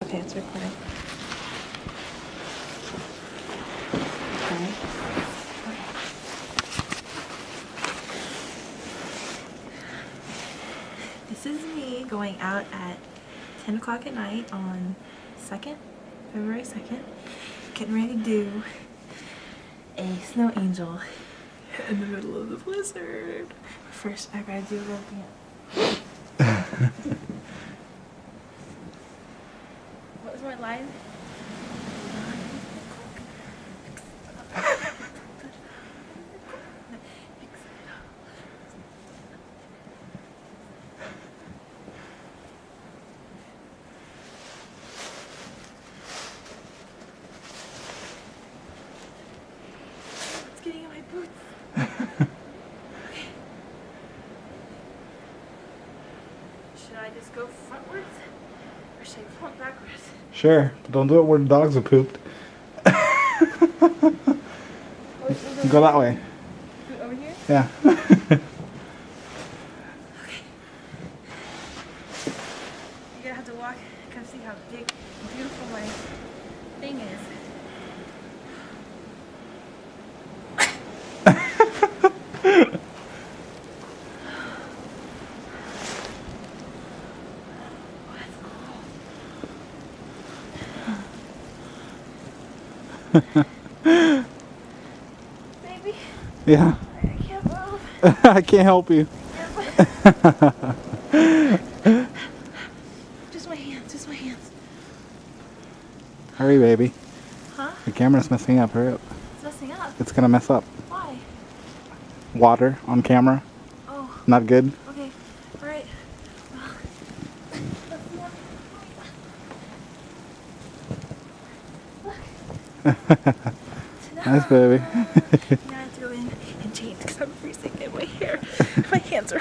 Okay, it's recording. Okay. This is me going out at 10 o'clock at night on February 2nd, getting ready to do a snow angel in the middle of the blizzard. First, I gotta do a little dance. What was my line? It's getting in my boots. Okay. Should I just go frontwards or should I front backwards? Sure. Don't do it where the dogs have pooped. Go that way. Over here? Yeah. Okay. You're gonna have to walk, kind of see how big and beautiful my thing is. Baby, Yeah. I can't move. I can't help you. Just my hands, just my hands. Hurry, baby. Huh? The camera's messing up. Hurry up. It's messing up. It's gonna mess up. Why? Water on camera. Oh, Not good. okay. Alright. Nice, baby. Now I have to go in and change because I'm freezing and my hair, my hands are